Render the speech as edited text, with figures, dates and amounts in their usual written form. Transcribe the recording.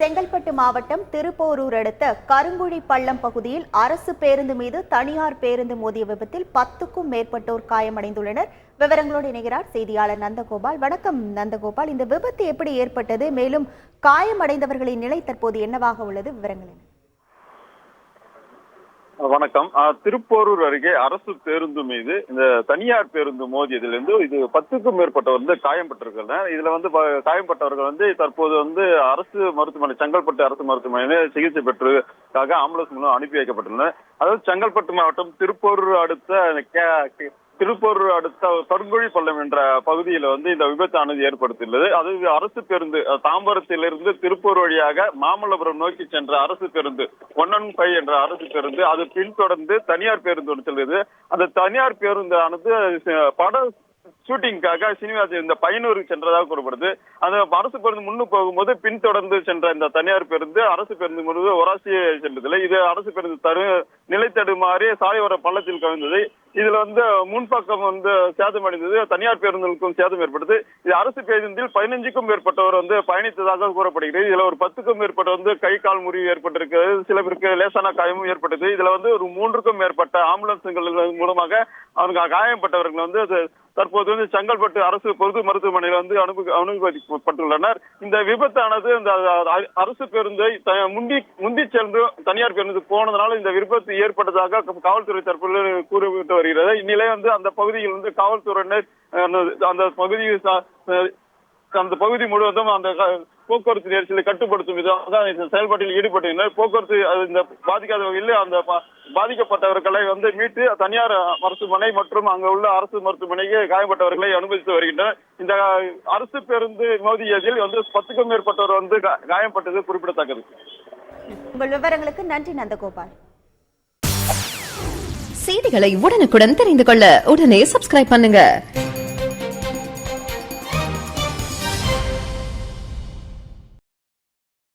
செங்கல்பட்டு மாவட்டம் திருப்போரூர் அடுத்த கருங்குழி பள்ளம் பகுதியில் அரசு பேருந்து மீது தனியார் பேருந்து மோதிய விபத்தில் 10க்கும் மேற்பட்டோர் காயமடைந்துள்ளனர். விவரங்களோடு இணைகிறார் செய்தியாளர் நந்தகோபால். வணக்கம் நந்தகோபால், இந்த விபத்து எப்படி ஏற்பட்டது? மேலும் காயமடைந்தவர்களின் நிலை தற்போது என்னவாக உள்ளது? விவரங்கள் என்ன? வணக்கம். திருப்போரூர் அருகே அரசு பேருந்து மீது இந்த தனியார் பேருந்து மோதியதிலிருந்து இது 10க்கும் மேற்பட்டவர் காயம்பட்டிருக்கிறார். இதுல காயம்பட்டவர்கள் தற்போது அரசு மருத்துவமனை, செங்கல்பட்டு அரசு மருத்துவமனையில் சிகிச்சை பெற்றதாக ஆம்புலன்ஸ் மூலம் அனுப்பி வைக்கப்பட்டுள்ளனர். அதாவது செங்கல்பட்டு மாவட்டம் திருப்போரூர் அடுத்த கருங்குழி பள்ளம் என்ற பகுதியில் இந்த விபத்தானது ஏற்படுத்தியுள்ளது. அது அரசு பேருந்து தாம்பரத்திலிருந்து திருப்பூர் வழியாக மாமல்லபுரம் நோக்கி சென்ற அரசு பேருந்து 115 என்ற அரசு பேருந்து அது பின்தொடர்ந்து தனியார் பேருந்து செல்வது. அந்த தனியார் பேருந்தானது பட ஷூட்டிங்காக சினிமா இந்த பயனூருக்கு சென்றதாக கூறப்படுது. அந்த அரசு பேருந்து முன்னு போகும்போது பின்தொடர்ந்து சென்ற இந்த தனியார் பேருந்து அரசு பேருந்து முழுவதும் ஒராசியை சென்றதில்லை. இது அரசு பேருந்து நிலை தடுமாறி சாலையோர பள்ளத்தில் கவிழ்ந்தது. இதுல முன்பக்கம் சேதமடைந்தது. தனியார் பேருந்துகளுக்கும் சேதம் ஏற்பட்டது. இது அரசு பேருந்தில் 15க்கும் மேற்பட்டவர் பயணித்ததாக கூறப்படுகிறது. இதுல ஒரு 10க்கும் மேற்பட்டவர் கை கால் முறிவு ஏற்பட்டிருக்கிறது. சில பேருக்கு லேசான காயமும் ஏற்பட்டது. இதுல ஒரு 3க்கும் மேற்பட்ட ஆம்புலன்ஸ்கள் மூலமாக அவங்க காயப்பட்டவர்கள் தற்போது செங்கல்பட்டு அரசு பொது மருத்துவமனையில் அனுமதிக்கப்பட்டுள்ளனர். இந்த விபத்தானது இந்த அரசு பேருந்தை முந்தி சென்று தனியார் பேருந்து போனதுனால இந்த விபத்து ஏற்பட்டதாக காவல்துறை தரப்பில் கூறப்பட்டு வருகிறது. இந்நிலையில் அந்த பகுதியில் காவல்துறையினர் அந்த பகுதி முழுவதும் அந்த போக்குவரத்து நெரிசலை கட்டுப்படுத்தும் விதமாக செயல்பாட்டில் ஈடுபட்டுள்ளனர். போக்குவரத்து இந்த பாதிக்காத வகையில் அந்த பாதிக்கப்பட்டவர்களை மீட்டு தனியார் மருத்துவமனை மற்றும் அங்கு உள்ள அரசு மருத்துவமனைக்கு காயப்பட்டவர்களை அனுமதித்து வருகின்றனர். இந்த அரசு பேருந்து மோதியதில் 10க்கும் மேற்பட்டவர் காயப்பட்டது குறிப்பிடத்தக்கது. உங்கள் விவரங்களுக்கு நன்றி நந்தகோபால். செய்திகளை உடனுக்குடன் தெரிந்து கொள்ள உடனே சப்ஸ்கிரைப் பண்ணுங்க.